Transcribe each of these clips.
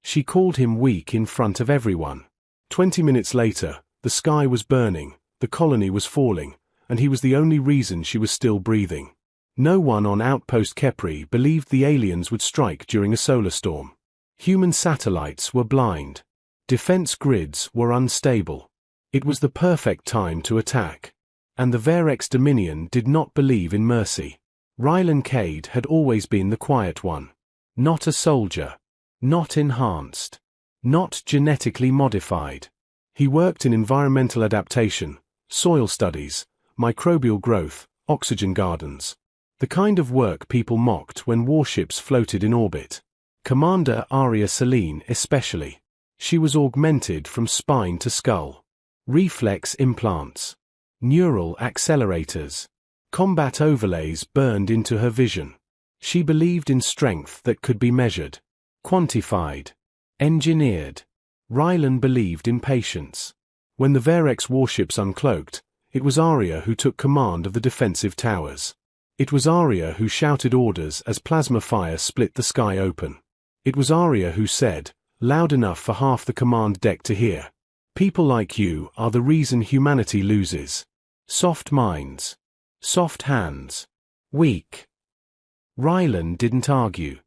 She called him weak in front of everyone. 20 minutes later, the sky was burning, the colony was falling, and he was the only reason she was still breathing. No one on Outpost Kepri believed the aliens would strike during a solar storm. Human satellites were blind. Defense grids were unstable. It was the perfect time to attack. And the Varex Dominion did not believe in mercy. Rylan Cade had always been the quiet one. Not a soldier. Not enhanced. Not genetically modified. He worked in environmental adaptation, soil studies, microbial growth, oxygen gardens. The kind of work people mocked when warships floated in orbit. Commander Arya Selene especially. She was augmented from spine to skull. Reflex implants. Neural accelerators. Combat overlays burned into her vision. She believed in strength that could be measured. Quantified. Engineered. Rylan believed in patience. When the Varex warships uncloaked, it was Arya who took command of the defensive towers. It was Arya who shouted orders as plasma fire split the sky open. It was Arya who said, loud enough for half the command deck to hear, "People like you are the reason humanity loses. Soft minds. Soft hands. Weak." Rylan didn't argue.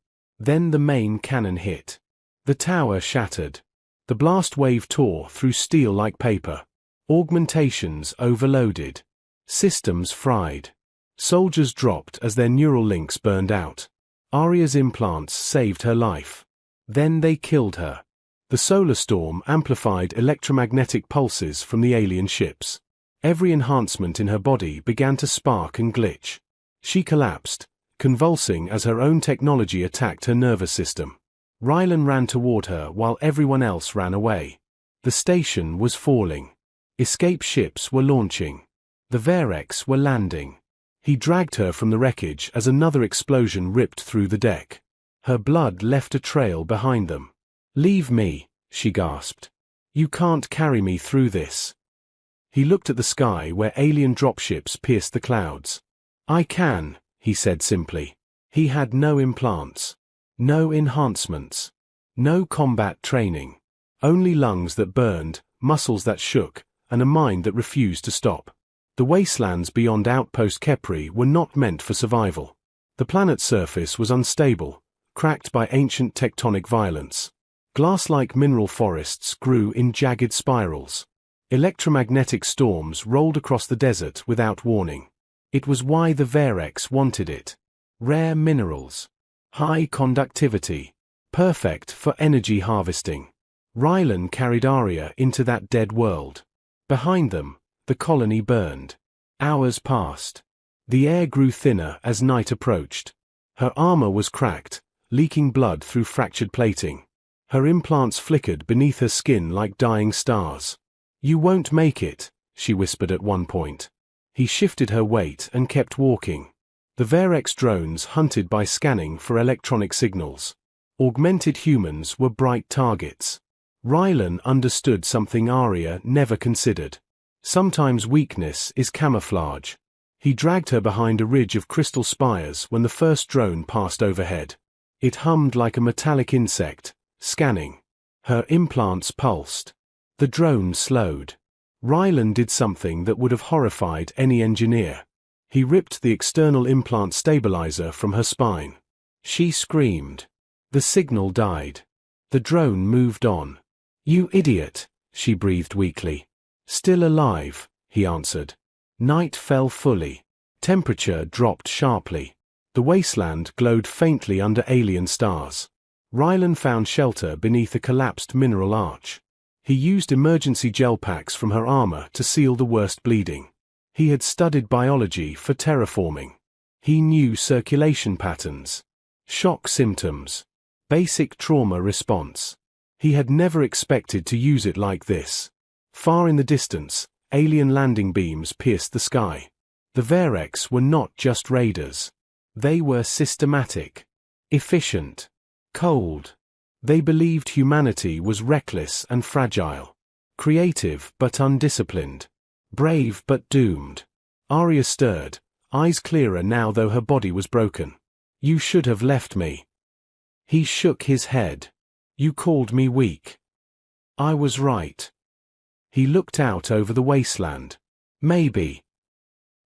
Then the main cannon hit. The tower shattered. The blast wave tore through steel like paper. Augmentations overloaded. Systems fried. Soldiers dropped as their neural links burned out. Arya's implants saved her life. Then they killed her. The solar storm amplified electromagnetic pulses from the alien ships. Every enhancement in her body began to spark and glitch. She collapsed, convulsing as her own technology attacked her nervous system. Rylan ran toward her while everyone else ran away. The station was falling. Escape ships were launching. The Varex were landing. He dragged her from the wreckage as another explosion ripped through the deck. Her blood left a trail behind them. "Leave me," she gasped. "You can't carry me through this." He looked at the sky where alien dropships pierced the clouds. "I can," he said simply. He had no implants. No enhancements. No combat training. Only lungs that burned, muscles that shook, and a mind that refused to stop. The wastelands beyond Outpost Kepri were not meant for survival. The planet's surface was unstable, cracked by ancient tectonic violence. Glass-like mineral forests grew in jagged spirals. Electromagnetic storms rolled across the desert without warning. It was why the Varex wanted it. Rare minerals. High conductivity. Perfect for energy harvesting. Rylan carried Arya into that dead world. Behind them, the colony burned. Hours passed. The air grew thinner as night approached. Her armor was cracked, leaking blood through fractured plating. Her implants flickered beneath her skin like dying stars. "You won't make it," she whispered at one point. He shifted her weight and kept walking. The Varex drones hunted by scanning for electronic signals. Augmented humans were bright targets. Rylan understood something Arya never considered. Sometimes weakness is camouflage. He dragged her behind a ridge of crystal spires when the first drone passed overhead. It hummed like a metallic insect, scanning. Her implants pulsed. The drone slowed. Rylan did something that would have horrified any engineer. He ripped the external implant stabilizer from her spine. She screamed. The signal died. The drone moved on. "You idiot," she breathed weakly. "Still alive," he answered. Night fell fully. Temperature dropped sharply. The wasteland glowed faintly under alien stars. Rylan found shelter beneath a collapsed mineral arch. He used emergency gel packs from her armor to seal the worst bleeding. He had studied biology for terraforming. He knew circulation patterns, shock symptoms, basic trauma response. He had never expected to use it like this. Far in the distance, alien landing beams pierced the sky. The Varex were not just raiders. They were systematic, efficient, cold. They believed humanity was reckless and fragile, creative but undisciplined, brave but doomed. Arya stirred, eyes clearer now though her body was broken. "You should have left me." He shook his head. You called me weak. I was right. He looked out over the wasteland. Maybe.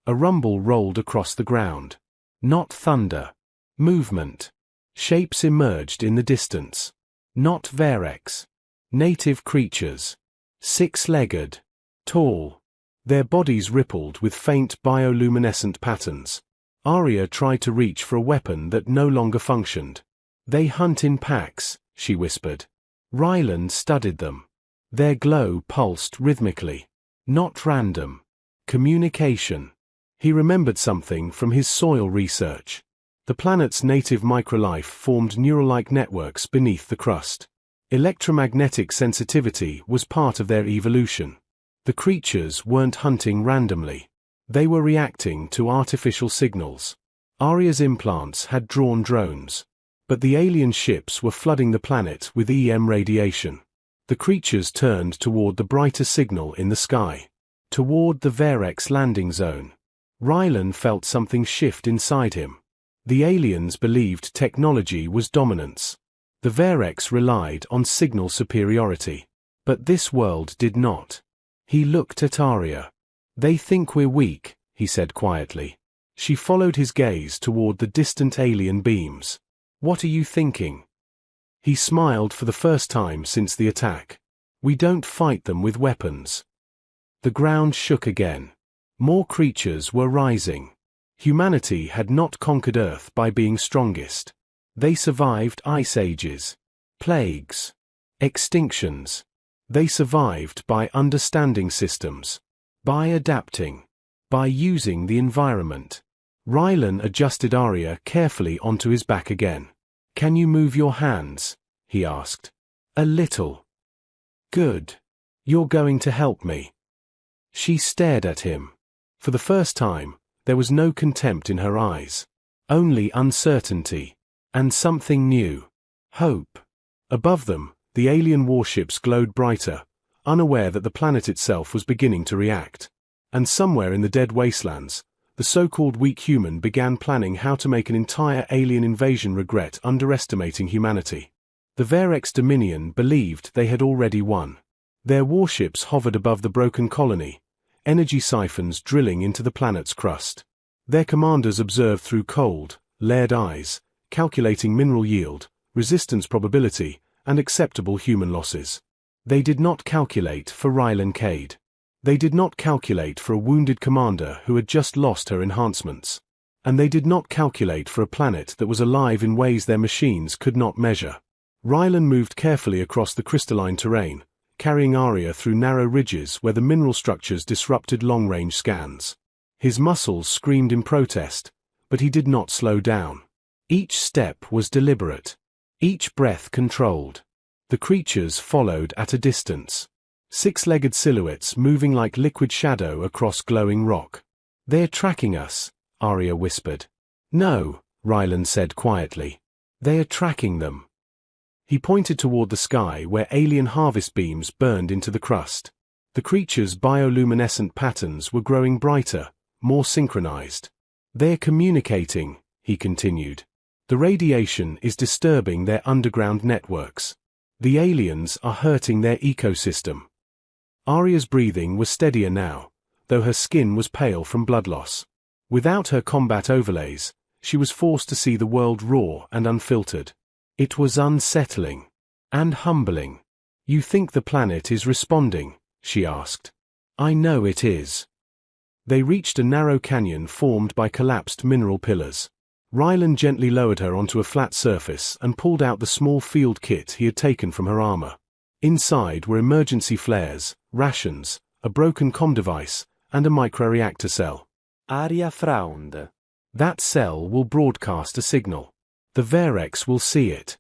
A rumble rolled across the ground. Not thunder. Movement. Shapes emerged in the distance. Not Varex. Native creatures. Six-legged. Tall. Their bodies rippled with faint bioluminescent patterns. Arya tried to reach for a weapon that no longer functioned. They hunt in packs, she whispered. Ryland studied them. Their glow pulsed rhythmically. Not random. Communication. He remembered something from his soil research. The planet's native microlife formed neural-like networks beneath the crust. Electromagnetic sensitivity was part of their evolution. The creatures weren't hunting randomly. They were reacting to artificial signals. Arya's implants had drawn drones. But the alien ships were flooding the planet with EM radiation. The creatures turned toward the brighter signal in the sky. Toward the Varex landing zone. Ryland felt something shift inside him. The aliens believed technology was dominance. The Varex relied on signal superiority. But this world did not. He looked at Arya. They think we're weak, he said quietly. She followed his gaze toward the distant alien beams. What are you thinking? He smiled for the first time since the attack. We don't fight them with weapons. The ground shook again. More creatures were rising. Humanity had not conquered Earth by being strongest. They survived ice ages, plagues, extinctions. They survived by understanding systems, by adapting, by using the environment. Rylan adjusted Arya carefully onto his back again. Can you move your hands? He asked. A little. Good. You're going to help me. She stared at him. For the first time, there was no contempt in her eyes. Only uncertainty. And something new. Hope. Above them, the alien warships glowed brighter, unaware that the planet itself was beginning to react. And somewhere in the dead wastelands, the so-called weak human began planning how to make an entire alien invasion regret underestimating humanity. The Varex Dominion believed they had already won. Their warships hovered above the broken colony, energy siphons drilling into the planet's crust. Their commanders observed through cold, layered eyes, calculating mineral yield, resistance probability, and acceptable human losses. They did not calculate for Rylan Cade. They did not calculate for a wounded commander who had just lost her enhancements. And they did not calculate for a planet that was alive in ways their machines could not measure. Rylan moved carefully across the crystalline terrain, carrying Arya through narrow ridges where the mineral structures disrupted long-range scans. His muscles screamed in protest, but he did not slow down. Each step was deliberate. Each breath controlled. The creatures followed at a distance. Six-legged silhouettes moving like liquid shadow across glowing rock. They're tracking us, Arya whispered. No, Rylan said quietly. They are tracking them. He pointed toward the sky where alien harvest beams burned into the crust. The creatures' bioluminescent patterns were growing brighter, more synchronized. They're communicating, he continued. The radiation is disturbing their underground networks. The aliens are hurting their ecosystem. Arya's breathing was steadier now, though her skin was pale from blood loss. Without her combat overlays, she was forced to see the world raw and unfiltered. It was unsettling. And humbling. You think the planet is responding? She asked. I know it is. They reached a narrow canyon formed by collapsed mineral pillars. Rylan gently lowered her onto a flat surface and pulled out the small field kit he had taken from her armor. Inside were emergency flares, rations, a broken comm device, and a microreactor cell. Arya frowned. That cell will broadcast a signal. The Varex will see it.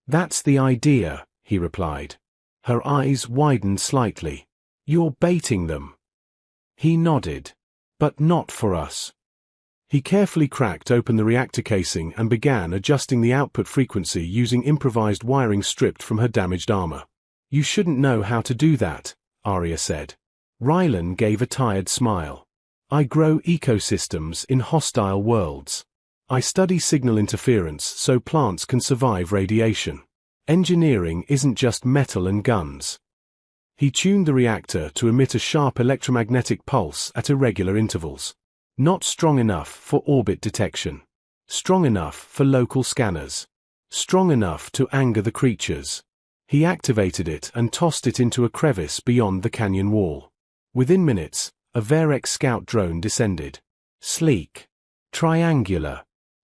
That's the idea, he replied. Her eyes widened slightly. You're baiting them. He nodded. But not for us. He carefully cracked open the reactor casing and began adjusting the output frequency using improvised wiring stripped from her damaged armor. You shouldn't know how to do that, Arya said. Rylan gave a tired smile. I grow ecosystems in hostile worlds. I study signal interference so plants can survive radiation. Engineering isn't just metal and guns. He tuned the reactor to emit a sharp electromagnetic pulse at irregular intervals. Not strong enough for orbit detection. Strong enough for local scanners. Strong enough to anger the creatures. He activated it and tossed it into a crevice beyond the canyon wall. Within minutes, a Varex scout drone descended. Sleek. Triangular.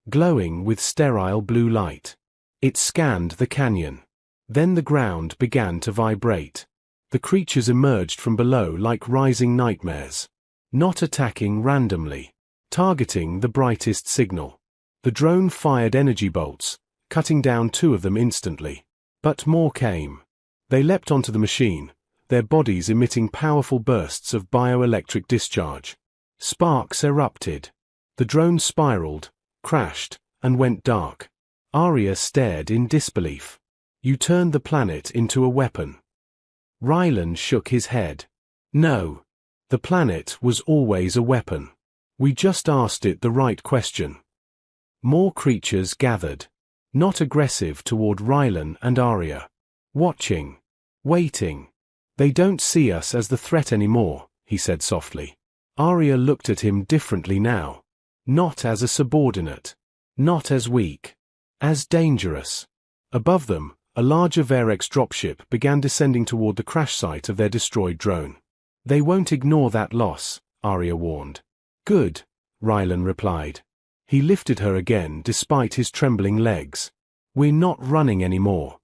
Glowing with sterile blue light. It scanned the canyon. Then the ground began to vibrate. The creatures emerged from below like rising nightmares. Not attacking randomly. Targeting the brightest signal. The drone fired energy bolts, cutting down 2 of them instantly. But more came. They leapt onto the machine, their bodies emitting powerful bursts of bioelectric discharge. Sparks erupted. The drone spiraled, crashed, and went dark. Arya stared in disbelief. You turned the planet into a weapon. Rylan shook his head. No. The planet was always a weapon. We just asked it the right question. More creatures gathered. Not aggressive toward Rylan and Arya. Watching. Waiting. They don't see us as the threat anymore, he said softly. Arya looked at him differently now. Not as a subordinate. Not as weak. As dangerous. Above them, a larger Varex dropship began descending toward the crash site of their destroyed drone. They won't ignore that loss, Arya warned. Good, Rylan replied. He lifted her again despite his trembling legs. We're not running anymore.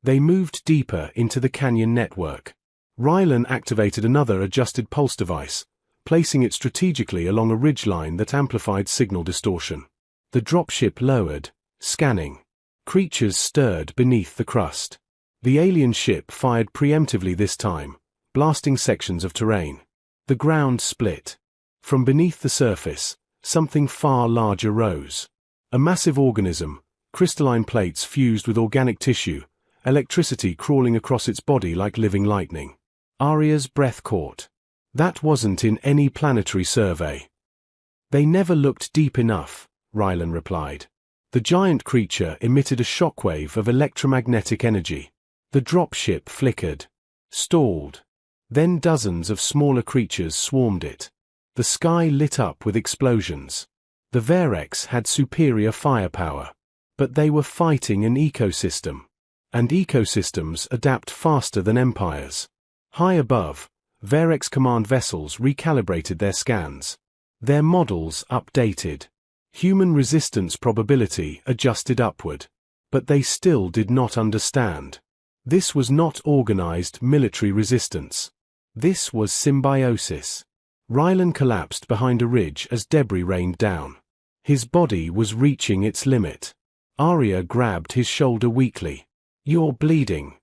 They moved deeper into the canyon network. Rylan activated another adjusted pulse device, placing it strategically along a ridgeline that amplified signal distortion. The dropship lowered, scanning. Creatures stirred beneath the crust. The alien ship fired preemptively this time, blasting sections of terrain. The ground split. From beneath the surface, something far larger rose. A massive organism, crystalline plates fused with organic tissue, electricity crawling across its body like living lightning. Arya's breath caught. That wasn't in any planetary survey. They never looked deep enough, Rylan replied. The giant creature emitted a shockwave of electromagnetic energy. The dropship flickered. Stalled. Then dozens of smaller creatures swarmed it. The sky lit up with explosions. The Varex had superior firepower. But they were fighting an ecosystem. And ecosystems adapt faster than empires. High above, Varex command vessels recalibrated their scans. Their models updated. Human resistance probability adjusted upward. But they still did not understand. This was not organized military resistance. This was symbiosis. Rylan collapsed behind a ridge as debris rained down. His body was reaching its limit. Arya grabbed his shoulder weakly. You're bleeding.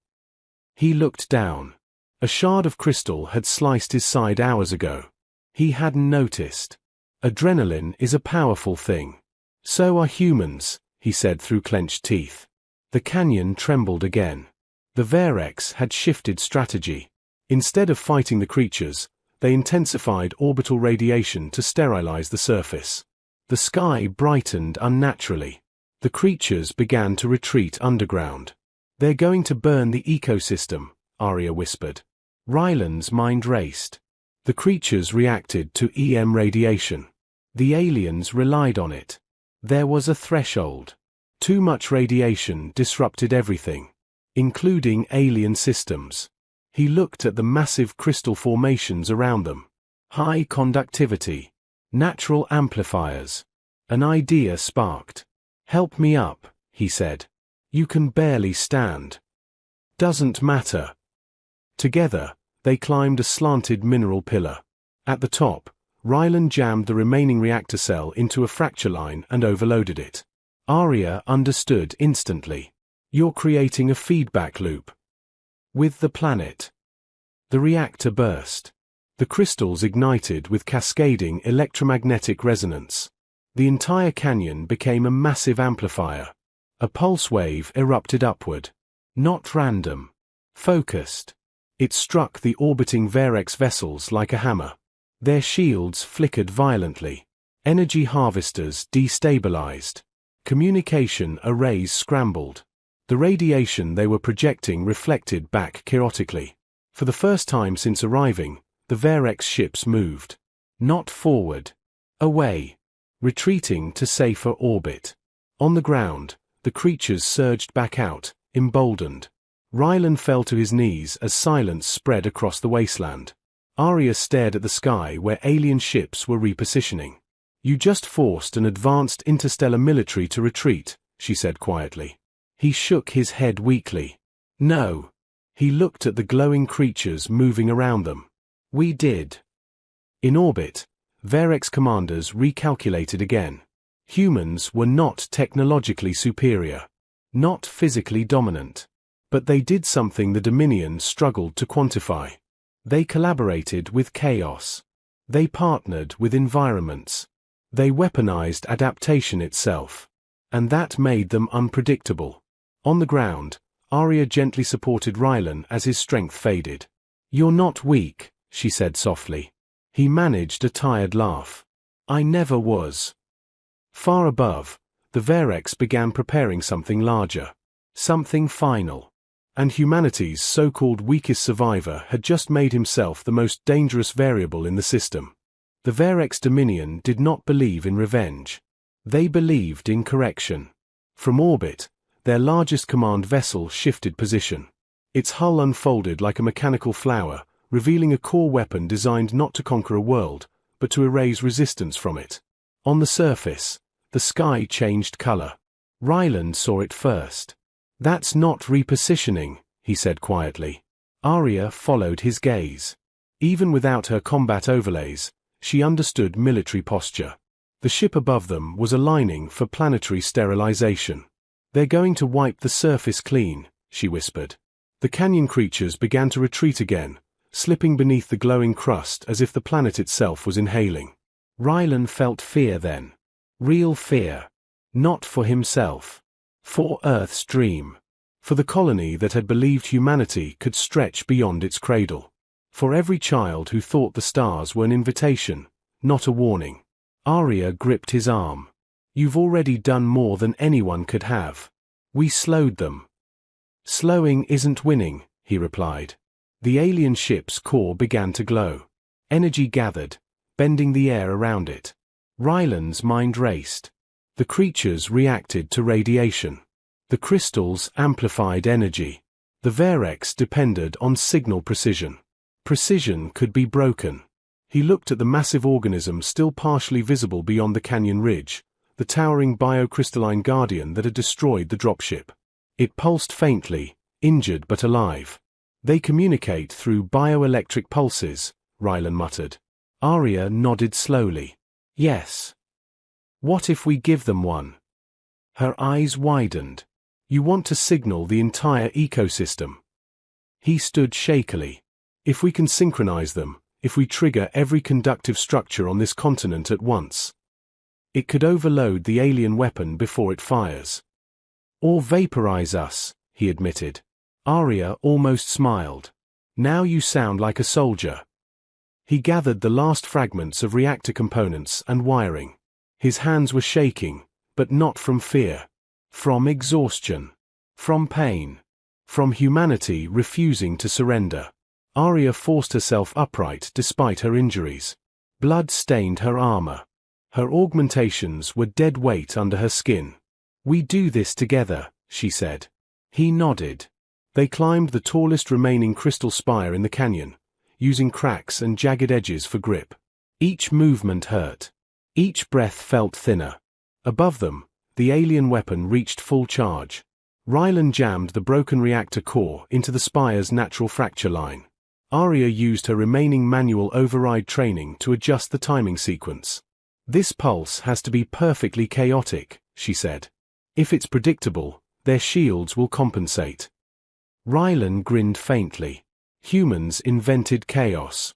He looked down. A shard of crystal had sliced his side hours ago. He hadn't noticed. Adrenaline is a powerful thing. So are humans, he said through clenched teeth. The canyon trembled again. The Varex had shifted strategy. Instead of fighting the creatures, they intensified orbital radiation to sterilize the surface. The sky brightened unnaturally. The creatures began to retreat underground. They're going to burn the ecosystem, Arya whispered. Rylan's mind raced. The creatures reacted to EM radiation. The aliens relied on it. There was a threshold. Too much radiation disrupted everything, including alien systems. He looked at the massive crystal formations around them. High conductivity. Natural amplifiers. An idea sparked. Help me up, he said. You can barely stand. Doesn't matter. Together, they climbed a slanted mineral pillar. At the top, Rylan jammed the remaining reactor cell into a fracture line and overloaded it. Arya understood instantly. You're creating a feedback loop. With the planet. The reactor burst. The crystals ignited with cascading electromagnetic resonance. The entire canyon became a massive amplifier. A pulse wave erupted upward. Not random. Focused. It struck the orbiting Varex vessels like a hammer. Their shields flickered violently. Energy harvesters destabilized. Communication arrays scrambled. The radiation they were projecting reflected back chaotically. For the first time since arriving, the Varex ships moved. Not forward. Away. Retreating to safer orbit. On the ground, the creatures surged back out, emboldened. Rylan fell to his knees as silence spread across the wasteland. Arya stared at the sky where alien ships were repositioning. "You just forced an advanced interstellar military to retreat," she said quietly. He shook his head weakly. "No." He looked at the glowing creatures moving around them. "We did." In orbit, Varex commanders recalculated again. Humans were not technologically superior, not physically dominant. But they did something the Dominion struggled to quantify. They collaborated with chaos. They partnered with environments. They weaponized adaptation itself. And that made them unpredictable. On the ground, Arya gently supported Rylan as his strength faded. "You're not weak," she said softly. He managed a tired laugh. "I never was." Far above, the Varex began preparing something larger. Something final. And humanity's so-called weakest survivor had just made himself the most dangerous variable in the system. The Varex Dominion did not believe in revenge. They believed in correction. From orbit, their largest command vessel shifted position. Its hull unfolded like a mechanical flower, revealing a core weapon designed not to conquer a world, but to erase resistance from it. On the surface, the sky changed color. Ryland saw it first. "That's not repositioning," he said quietly. Arya followed his gaze. Even without her combat overlays, she understood military posture. The ship above them was aligning for planetary sterilization. "They're going to wipe the surface clean," she whispered. The canyon creatures began to retreat again, slipping beneath the glowing crust as if the planet itself was inhaling. Rylan felt fear then. Real fear. Not for himself. For Earth's dream. For the colony that had believed humanity could stretch beyond its cradle. For every child who thought the stars were an invitation, not a warning. Arya gripped his arm. "You've already done more than anyone could have. We slowed them." "Slowing isn't winning," he replied. The alien ship's core began to glow. Energy gathered, bending the air around it. Rylan's mind raced. The creatures reacted to radiation. The crystals amplified energy. The Varex depended on signal precision. Precision could be broken. He looked at the massive organism still partially visible beyond the canyon ridge, the towering biocrystalline guardian that had destroyed the dropship. It pulsed faintly, injured but alive. "They communicate through bioelectric pulses," Rylan muttered. Arya nodded slowly. "Yes." "What if we give them one?" Her eyes widened. "You want to signal the entire ecosystem." He stood shakily. "If we can synchronize them, if we trigger every conductive structure on this continent at once. It could overload the alien weapon before it fires. Or vaporize us," he admitted. Arya almost smiled. "Now you sound like a soldier." He gathered the last fragments of reactor components and wiring. His hands were shaking, but not from fear. From exhaustion. From pain. From humanity refusing to surrender. Arya forced herself upright despite her injuries. Blood stained her armor. Her augmentations were dead weight under her skin. "We do this together," she said. He nodded. They climbed the tallest remaining crystal spire in the canyon, using cracks and jagged edges for grip. Each movement hurt. Each breath felt thinner. Above them, the alien weapon reached full charge. Rylan jammed the broken reactor core into the spire's natural fracture line. Arya used her remaining manual override training to adjust the timing sequence. "This pulse has to be perfectly chaotic," she said. "If it's predictable, their shields will compensate." Rylan grinned faintly. Humans invented chaos.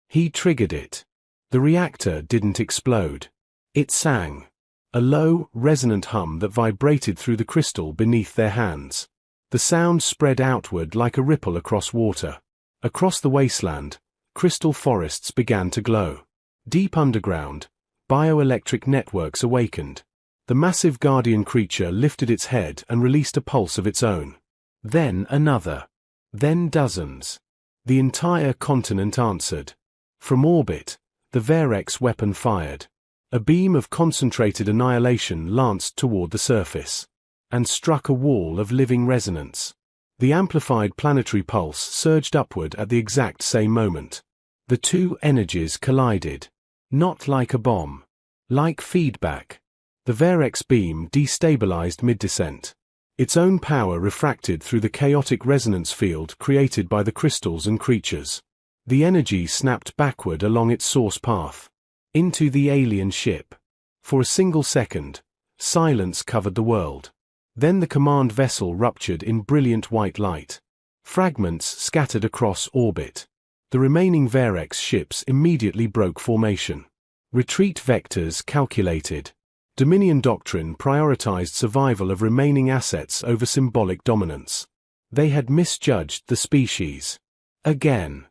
He triggered it. The reactor didn't explode. It sang. A low, resonant hum that vibrated through the crystal beneath their hands. The sound spread outward like a ripple across water. Across the wasteland, crystal forests began to glow. Deep underground, bioelectric networks awakened. The massive guardian creature lifted its head and released a pulse of its own. Then another. Then dozens. The entire continent answered. From orbit, the Varex weapon fired. A beam of concentrated annihilation lanced toward the surface, and struck a wall of living resonance. The amplified planetary pulse surged upward at the exact same moment. The two energies collided. Not like a bomb. Like feedback. The Varex beam destabilized mid-descent. Its own power refracted through the chaotic resonance field created by the crystals and creatures. The energy snapped backward along its source path. Into the alien ship. For a single second, silence covered the world. Then the command vessel ruptured in brilliant white light. Fragments scattered across orbit. The remaining Varex ships immediately broke formation. Retreat vectors calculated. Dominion doctrine prioritized survival of remaining assets over symbolic dominance. They had misjudged the species. Again.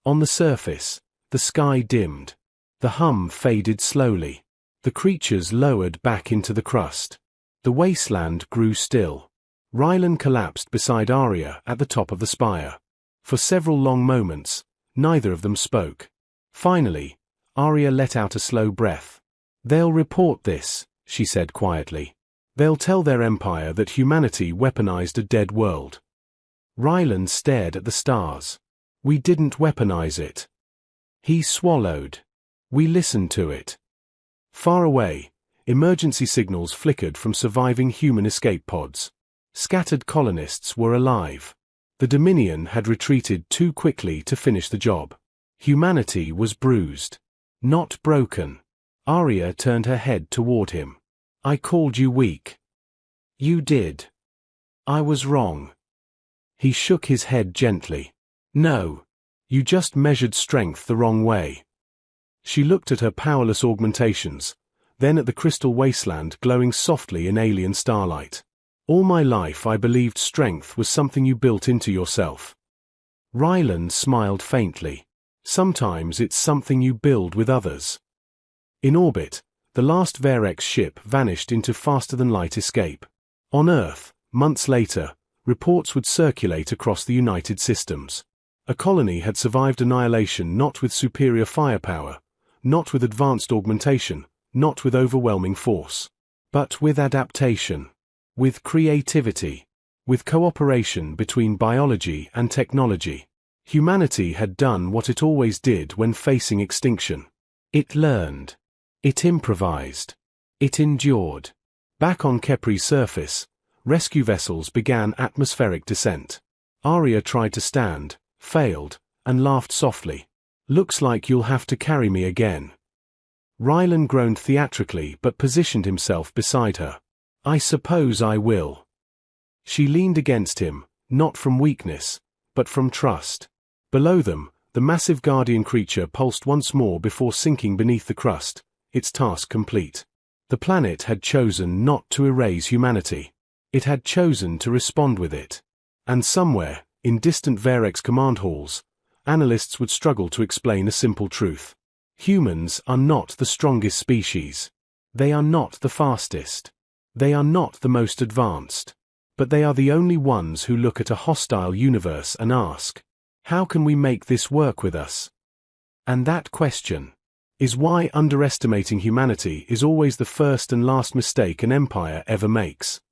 On the surface, the sky dimmed. The hum faded slowly. The creatures lowered back into the crust. The wasteland grew still. Rylan collapsed beside Arya at the top of the spire. For several long moments, neither of them spoke. Finally, Arya let out a slow breath. "They'll report this," she said quietly. "They'll tell their empire that humanity weaponized a dead world." Rylan stared at the stars. "We didn't weaponize it." He swallowed. "We listened to it." Far away, emergency signals flickered from surviving human escape pods. Scattered colonists were alive. The Dominion had retreated too quickly to finish the job. Humanity was bruised. Not broken. Arya turned her head toward him. "I called you weak." "You did." "I was wrong." He shook his head gently. "No. You just measured strength the wrong way." She looked at her powerless augmentations, then at the crystal wasteland glowing softly in alien starlight. "All my life I believed strength was something you built into yourself." Rylan smiled faintly. "Sometimes it's something you build with others." In orbit, the last Varex ship vanished into faster-than-light escape. On Earth, months later, reports would circulate across the United Systems. A colony had survived annihilation not with superior firepower, not with advanced augmentation, not with overwhelming force, but with adaptation, with creativity, with cooperation between biology and technology. Humanity had done what it always did when facing extinction. It learned. It improvised. It endured. Back on Kepri's surface, rescue vessels began atmospheric descent. Arya tried to stand, failed, and laughed softly. "Looks like you'll have to carry me again." Rylan groaned theatrically but positioned himself beside her. "I suppose I will." She leaned against him, not from weakness, but from trust. Below them, the massive guardian creature pulsed once more before sinking beneath the crust, its task complete. The planet had chosen not to erase humanity. It had chosen to respond with it. And somewhere, in distant Varex command halls, analysts would struggle to explain a simple truth. Humans are not the strongest species. They are not the fastest. They are not the most advanced. But they are the only ones who look at a hostile universe and ask, "How can we make this work with us?" And that question is why underestimating humanity is always the first and last mistake an empire ever makes.